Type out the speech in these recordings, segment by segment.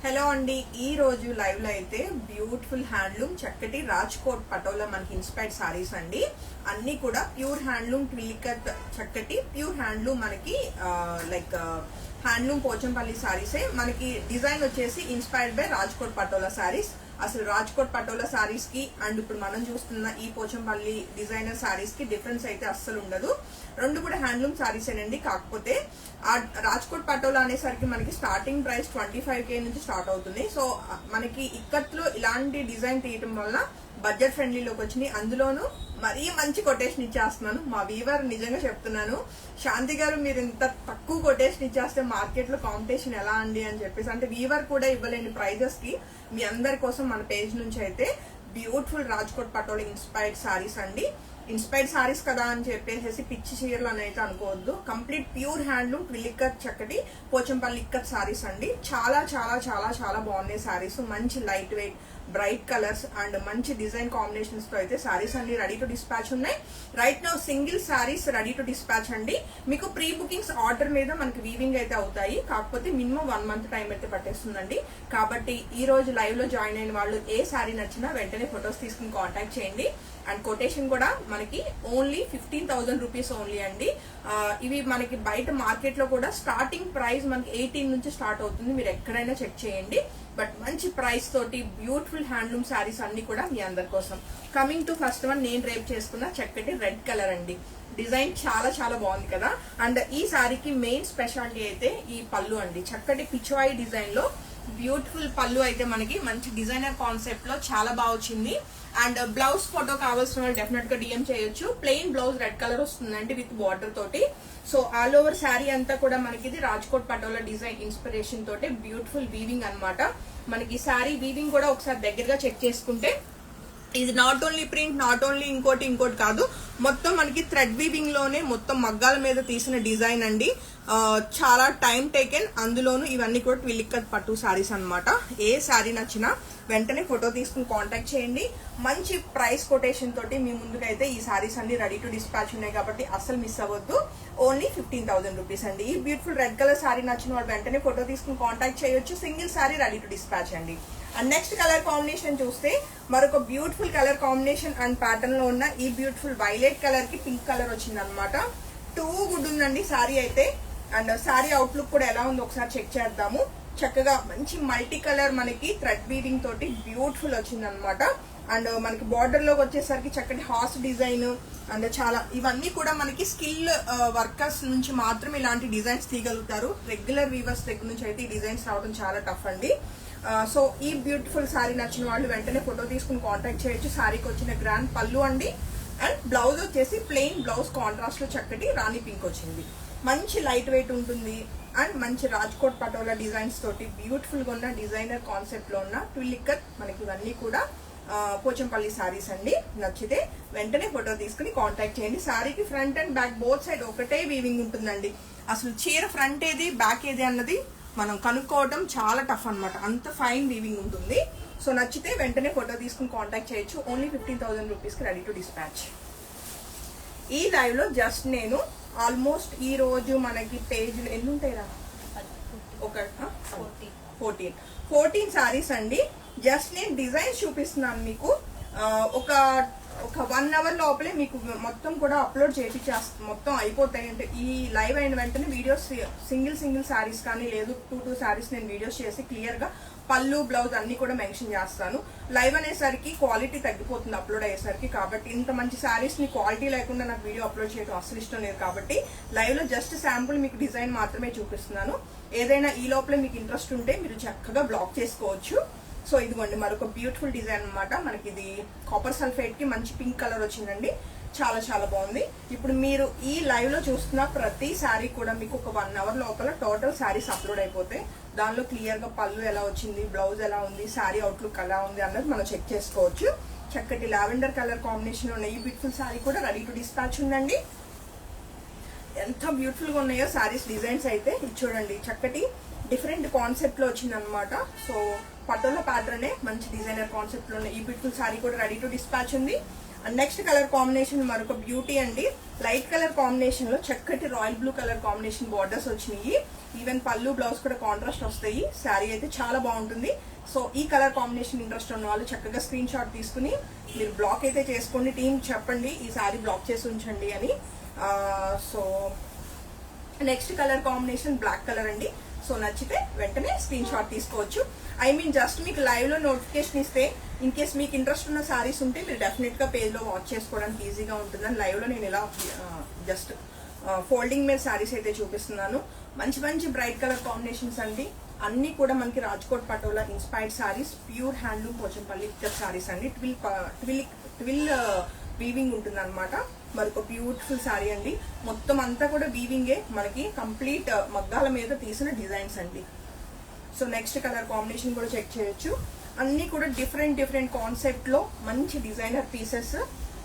Hello అండి, ఈ రోజు లైవ్ లో అయితే బ్యూటిఫుల్ హ్యాండ్లూమ్ చక్కటి రాజ్కోట్ పటోలా మనకి ఇన్స్పైర్డ్ సారీస్ అండి. అన్ని కూడా ప్యూర్ హ్యాండ్లూమ్ ట్విలికత్ చక్కటి ప్యూర్ హ్యాండ్లూమ్ మనకి లైక్ హ్యాండ్లూమ్ పోచంపల్లి సారీసే. మనకి డిజైన్ వచ్చేసి ఇన్స్పైర్డ్ బై రాజ్కోట్ పటోలా సారీస్. అసలు రాజ్కోట్ పటోలా సారీస్ కి అండ్ ఇప్పుడు మనం చూస్తున్న ఈ పోచంపల్లి డిజైనర్ సారీస్ కి డిఫరెన్స్ అయితే అస్సలు ఉండదు. రెండు కూడా హ్యాండ్లూమ్ సారీసేనండి. కాకపోతే ఆ రాజ్కోట్ పటోలా అనేసరికి మనకి స్టార్టింగ్ ప్రైస్ 25K నుంచి స్టార్ట్ అవుతుంది. సో మనకి ఇక్కత్లో ఇలాంటి డిజైన్ తీయటం వల్ల బడ్జెట్ ఫ్రెండ్లీలోకి వచ్చినాయి. అందులోనూ మరీ మంచి కొటేషన్ ఇచ్చేస్తున్నాను. మా వీవర్ నిజంగా చెప్తున్నాను, శాంతి గారు మీరు ఇంత తక్కువ కొటేషన్ ఇచ్చేస్తే మార్కెట్ లో కాంపిటీషన్ ఎలా అండి అని చెప్పేసి, అంటే వీవర్ కూడా ఇవ్వలేని ప్రైజెస్ కి మీ అందరి కోసం మన పేజ్ నుంచి అయితే బ్యూటిఫుల్ రాజ్కోట్ పటోలా ఇన్స్పైర్డ్ సారీస్ అండి. ఇన్స్పైర్డ్ సారీస్ కదా అని చెప్పేసి పిచ్చి చీరలు అని అయితే అనుకోవద్దు. కంప్లీట్ ప్యూర్ హ్యాండ్లూమ్ ట్విలికత్ చక్కటి పోచంపల్లి ఇక్కత్ సారీస్ అండి. చాలా చాలా చాలా చాలా బాగున్నాయి సారీస్. మంచి light weight bright colours and మంచి డిజైన్ కాంబినేషన్స్ తో అయితే సారీస్ అన్ని రెడీ టు డిస్పాచ్ ఉన్నాయి. Right now single saris ready to dispatch అండి. మీకు ప్రీ బుకింగ్స్ ఆర్డర్ మీద మనకి వీవింగ్ అయితే అవుతాయి. కాకపోతే మినిమం 1 month టైం అయితే పట్టేస్తుందండి. కాబట్టి ఈ రోజు లైవ్ లో జాయిన్ అయిన వాళ్ళు ఏ సారీ నచ్చినా వెంటనే ఫొటోస్ తీసుకుని కాంటాక్ట్ చేయండి. అండ్ కొటేషన్ కూడా మనకి ఓన్లీ 15,000 రూపీస్ ఓన్లీ అండి. ఇవి మనకి బయట మార్కెట్ లో కూడా స్టార్టింగ్ ప్రైస్ మనకి 18 నుంచి స్టార్ట్ అవుతుంది. మీరు ఎక్కడైనా చెక్ చేయండి. బట్ మంచి ప్రైస్ తోటి బ్యూటిఫుల్ హ్యాండ్లూమ్ శారీస్ అన్ని కూడా మీ అందరి కోసం. కమింగ్ టు ఫస్ట్ వన్, నేను రేప్ చేసుకున్న చక్కటి రెడ్ కలర్ అండి. డిజైన్ చాలా చాలా బాగుంది కదా. అండ్ ఈ శారీకి మెయిన్ స్పెషాలిటీ అయితే ఈ పళ్ళు అండి. చక్కటి పిచ్వాయి డిజైన్ లో బ్యూటిఫుల్ పళ్ళు అయితే మనకి మంచి డిజైనర్ కాన్సెప్ట్ లో చాలా బాగా వచ్చింది. అండ్ బ్లౌజ్ ఫోటో కావాల్సిన వాళ్ళు డెఫినెట్ గా డిఎం చేయొచ్చు. ప్లెయిన్ బ్లౌజ్ రెడ్ కలర్ వస్తుందండి విత్ బార్డర్ తోటి. సో ఆల్ ఓవర్ శారీ అంతా కూడా మనకి ఇది రాజ్కోట్ పటోలా డిజైన్ ఇన్స్పిరేషన్ తోటి బ్యూటిఫుల్ వీవింగ్ అన్నమాట. మనకి శారీ వీవింగ్ కూడా ఒకసారి దగ్గరగా చెక్ చేసుకుంటే ఇది not only print, not only ఇంకోటి కాదు, మొత్తం మనకి థ్రెడ్ వీవింగ్ లోనే మొత్తం మగ్గాల మీద తీసిన డిజైన్ అండి. చాలా టైం టేకెన్. అందులోను ఇవన్నీ కూడా ట్విలికత్ పట్టు సారీస్ అన్నమాట. ఏ శారీ నచ్చినా వెంటనే ఫోటో తీసుకుని కాంటాక్ట్ చేయండి. మంచి ప్రైస్ కొటేషన్ తోటి మీ ముందుకైతే ఈ సారీస్ అన్ని రెడీ టు డిస్పాచ్ ఉన్నాయి కాబట్టి అస్సలు మిస్ అవ్వద్దు. ఓన్లీ 15,000 రూపీస్ అండి. ఈ బ్యూటిఫుల్ రెడ్ కలర్ సారీ నచ్చిన వాళ్ళు వెంటనే ఫోటో తీసుకుని కాంటాక్ట్ చేయొచ్చు. Single sorry ready to dispatch అండి. అండ్ నెక్స్ట్ కలర్ కాంబినేషన్ చూస్తే మరొక beautiful colour combination and pattern లో ఉన్న ఈ బ్యూటిఫుల్ వైలెట్ కలర్ కి పింక్ కలర్ వచ్చింది అనమాట. టూ గుడ్ ఉందండి సారీ అయితే. అండ్ సారీ అవుట్లుక్ కూడా ఎలా ఉందో ఒకసారి చెక్ చేద్దాము. చక్కగా మంచి మల్టీ కలర్ మనకి థ్రెడ్ వీవింగ్ తోటి బ్యూటిఫుల్ వచ్చింది అనమాట. అండ్ మనకి బార్డర్ లోకి వచ్చేసరికి చక్కటి హార్స్ డిజైన్ అండ్ చాలా ఇవన్నీ కూడా మనకి స్కిల్ వర్కర్స్ నుంచి మాత్రమే ఇలాంటి డిజైన్స్ తీయగలుగుతారు. రెగ్యులర్ వీవర్స్ దగ్గర నుంచి అయితే ఈ డిజైన్స్ రావడం చాలా టఫ్ అండి. సో ఈ బ్యూటిఫుల్ సారీ నచ్చిన వాళ్ళు వెంటనే ఫోటో తీసుకుని కాంటాక్ట్ చేయొచ్చు. సారీకి వచ్చిన గ్రాండ్ పళ్ళు అండి. అండ్ బ్లౌజ్ వచ్చేసి ప్లెయిన్ బ్లౌజ్ కాంట్రాస్ట్ లో చక్కటి రాణి పింక్ వచ్చింది. మంచి లైట్ వెయిట్ ఉంటుంది. అండ్ మంచి రాజ్కోట్ పటోలా డిజైన్స్ తోటి బ్యూటిఫుల్ గా ఉన్న డిజైనర్ కాన్సెప్ట్ లో ఉన్న ట్విలికత్ మనకి ఇవన్నీ కూడా పోచంపల్లి సారీస్ అండి. నచ్చితే వెంటనే ఫోటో తీసుకుని కాంటాక్ట్ చేయండి. సారీకి front and back both side ఒకటే వీవింగ్ ఉంటుందండి. అసలు చీర ఫ్రంట్ ఏది బ్యాక్ ఏది అన్నది మనం కనుక్కోవడం చాలా టఫ్ అనమాట. అంత ఫైన్ వీవింగ్ ఉంటుంది. సో నచ్చితే వెంటనే ఫోటో తీసుకుని కాంటాక్ట్ చేయొచ్చు. ఓన్లీ 15,000 రూపీస్ కి రెడీ టు డిస్పాచ్. ఈ లైవ్ లో జస్ట్ నేను ఆల్మోస్ట్ ఈ రోజు మనకి పేజీలు ఎన్ని ఉంటాయిరా, ఒక 14 సారీస్ అండి. జస్ట్ నేను డిజైన్స్ చూపిస్తున్నాను మీకు. ఒక 1 hour లోపలే మీకు మొత్తం కూడా అప్లోడ్ చేయించేస్తాను. మొత్తం అయిపోతాయి. అంటే ఈ లైవ్ అయిన వెంటనే వీడియోస్ సింగిల్ సారీస్ కానీ లేదు 2 సారీస్ నేను వీడియోస్ చేసి క్లియర్ గా పళ్ళు బ్లౌజ్ అన్ని కూడా మెన్షన్ చేస్తాను. లైవ్ అనేసరికి క్వాలిటీ తగ్గిపోతుంది అప్లోడ్ అయ్యేసరికి. కాబట్టి ఇంత మంచి సారీస్ ని క్వాలిటీ లేకుండా నాకు వీడియో అప్లోడ్ చేయడం అసలు ఇష్టం లేదు. కాబట్టి లైవ్ లో జస్ట్ శాంపుల్ మీకు డిజైన్ మాత్రమే చూపిస్తున్నాను. ఏదైనా ఈ లోపల మీకు ఇంట్రెస్ట్ ఉంటే మీరు చక్కగా బ్లాక్ చేసుకోవచ్చు. సో ఇదిగోండి మరొక బ్యూటిఫుల్ డిజైన్ అనమాట. మనకి ఇది కాపర్ సల్ఫేట్ కి మంచి పింక్ కలర్ వచ్చిందండి. చాలా చాలా బాగుంది. ఇప్పుడు మీరు ఈ లైవ్ లో చూస్తున్న ప్రతి శారీ కూడా మీకు ఒక 1 hour లోపల టోటల్ శారీస్ అప్లోడ్ అయిపోతాయి. దానిలో క్లియర్ గా పళ్ళు ఎలా వచ్చింది, బ్లౌజ్ ఎలా ఉంది, శారీ అవుట్లుక్ ఎలా ఉంది అన్నది మనం చెక్ చేసుకోవచ్చు. చక్కటి లావెండర్ కలర్ కాంబినేషన్ ఉన్న ఈ బ్యూటిఫుల్ శారీ కూడా రెడీ టు డిస్పాచ్ ఉందండి. ఎంత బ్యూటిఫుల్ గా ఉన్నాయో శారీస్ డిజైన్స్ అయితే. ఇది చూడండి చక్కటి డిఫరెంట్ కాన్సెప్ట్ లో వచ్చింది అనమాట. సో పటోలా ప్యాటర్నే మంచి డిజైనర్ కాన్సెప్ట్ లో ఉన్న ఈ బ్యూటిఫుల్ శారీ కూడా రెడీ టు డిస్పాచ్ ఉంది. నెక్స్ట్ కలర్ కాంబినేషన్ మరొక బ్యూటీ అండి. లైట్ కలర్ కాంబినేషన్ లో చక్కటి royal blue colour combination borders వచ్చినాయి. ఈవెన్ పళ్ళు బ్లౌజ్ కూడా కాంట్రాస్ట్ వస్తాయి. శారీ అయితే చాలా బాగుంటుంది. సో ఈ కలర్ కాంబినేషన్ ఇంట్రెస్ట్ ఉన్న వాళ్ళు చక్కగా స్క్రీన్ షాట్ తీసుకుని మీరు బ్లాక్ అయితే చేసుకోండి. టీం చెప్పండి ఈ శారీ బ్లాక్ చేసి ఉంచండి అని. So next colour combination black colour అండి. సో నచ్చితే వెంటనే స్క్రీన్ షాట్ తీసుకోవచ్చు. ఐ మీన్ జస్ట్ మీకు లైవ్ లో నోటిఫికేషన్ ఇస్తే ఇన్ కేస్ మీకు ఇంట్రెస్ట్ ఉన్న సారీస్ ఉంటే మీరు డెఫినెట్ గా పేజ్ లో వాచ్ చేసుకోవడానికి ఈజీగా ఉంటుందని లైవ్ లో నేను ఇలా జస్ట్ ఫోల్డింగ్ మీద సారీస్ అయితే చూపిస్తున్నాను. మంచి మంచి బ్రైట్ కలర్ కాంబినేషన్స్ అండి. అన్ని కూడా మనకి Rajkot Patola inspired saris, pure handloom Pochampalli saris అండి. ట్విల్ వీవింగ్ ఉంటుంది అనమాట. మరొక బ్యూటిఫుల్ సారీ అండి. మొత్తం అంతా కూడా వీవింగే, మనకి కంప్లీట్ మగ్గాల మీద తీసిన డిజైన్స్ అండి. సో నెక్స్ట్ కలర్ కాంబినేషన్ కూడా చెక్ చేయొచ్చు. అన్ని కూడా డిఫరెంట్ కాన్సెప్ట్ లో మంచి డిజైనర్ పీసెస్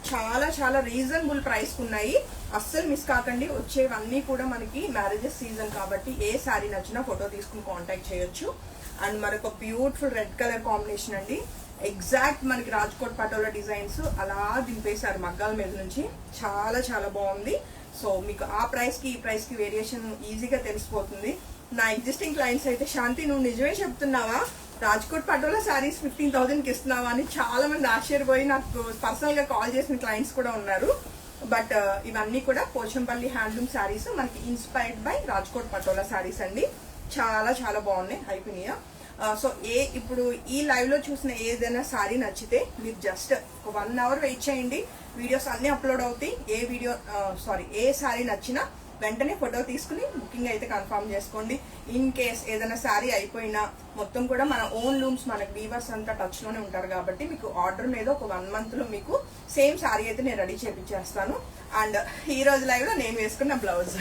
చాలా చాలా రీజనబుల్ ప్రైస్ ఉన్నాయి. అస్సలు మిస్ కాకండి. వచ్చేవన్నీ కూడా మనకి మ్యారేజెస్ సీజన్ కాబట్టి ఏ శారీ నచ్చినా ఫోటో తీసుకుని కాంటాక్ట్ చేయొచ్చు. అండ్ మరొక బ్యూటిఫుల్ రెడ్ కలర్ కాంబినేషన్ అండి. ఎగ్జాక్ట్ మనకి రాజ్కోట్ పటోలా డిజైన్స్ అలా దింపేశారు మగ్గాల మీద నుంచి. చాలా చాలా బాగుంది. సో మీకు ఆ ప్రైస్ కి ఈ ప్రైస్ కి వేరియేషన్ ఈజీగా తెలిసిపోతుంది. నా ఎగ్జిస్టింగ్ క్లయింట్స్ అయితే శాంతి నువ్వు నిజమే చెప్తున్నావా, రాజ్కోట్ పటోలా సారీస్ 15,000 కి ఇస్తున్నావా అని చాలా మంది ఆశ్చర్యపోయి నాకు పర్సనల్ గా కాల్ చేసిన క్లయింట్స్ కూడా ఉన్నారు. బట్ ఇవన్నీ కూడా పోచంపల్లి హ్యాండ్లూమ్ శారీస్, మనకి ఇన్స్పైర్డ్ బై రాజ్కోట్ పటోలా శారీస్ అండి. చాలా చాలా బాగున్నాయి. అయిపోయినాయా? సో ఇప్పుడు ఈ లైవ్ లో చూసిన ఏదైనా సారీ నచ్చితే మీరు జస్ట్ 1 hour వెయిట్ చేయండి. వీడియోస్ అన్ని అప్లోడ్ అవుతాయి. ఏ సారీ నచ్చినా వెంటనే ఫోటో తీసుకుని బుకింగ్ అయితే కన్ఫర్మ్ చేసుకోండి. ఇన్ కేస్ ఏదైనా శారీ అయిపోయినా మొత్తం కూడా మన ఓన్ లూమ్స్, మనకి వీవర్స్ అంతా టచ్ లోనే ఉంటారు కాబట్టి మీకు ఆర్డర్ మీద ఒక 1 month లో మీకు సేమ్ శారీ అయితే నేను రెడీ చేపించేస్తాను. అండ్ ఈ రోజు లైవ్ లో నేను వేసుకున్న బ్లౌజ్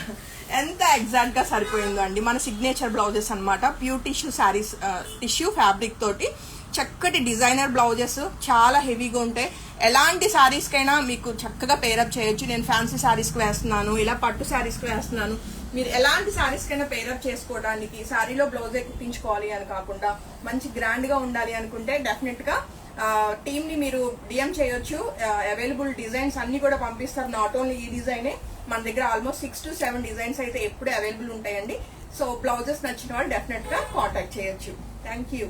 ఎంత ఎగ్జాక్ట్ గా సరిపోయిందో అండి. మన సిగ్నేచర్ బ్లౌజెస్ అనమాట. Pure tissue saris, tissue fabric తోటి చక్కటి డిజైనర్ బ్లౌజెస్ చాలా హెవీగా ఉంటాయి. ఎలాంటి శారీస్ కైనా మీకు చక్కగా పేరప్ చేయొచ్చు. నేను ఫ్యాన్సీ శారీస్ కి వేస్తున్నాను, ఇలా పట్టు శారీస్ కి వేస్తున్నాను. మీరు ఎలాంటి శారీస్ కైనా పేరప్ చేసుకోవడానికి, శారీలో బ్లౌజే కుట్టించుకోవాలి అని కాకుండా మంచి గ్రాండ్ గా ఉండాలి అనుకుంటే డెఫినెట్ గా టీమ్ ని మీరు డిఎం చేయొచ్చు. అవైలబుల్ డిజైన్స్ అన్ని కూడా పంపిస్తారు. నాట్ ఓన్లీ ఈ డిజైనే, మన దగ్గర ఆల్మోస్ట్ 6 to 7 డిజైన్స్ అయితే ఎప్పుడూ అవైలబుల్ ఉంటాయండి. సో బ్లౌజెస్ నచ్చిన వాళ్ళు డెఫినెట్ గా కాంటాక్ట్ చేయొచ్చు. Thank you.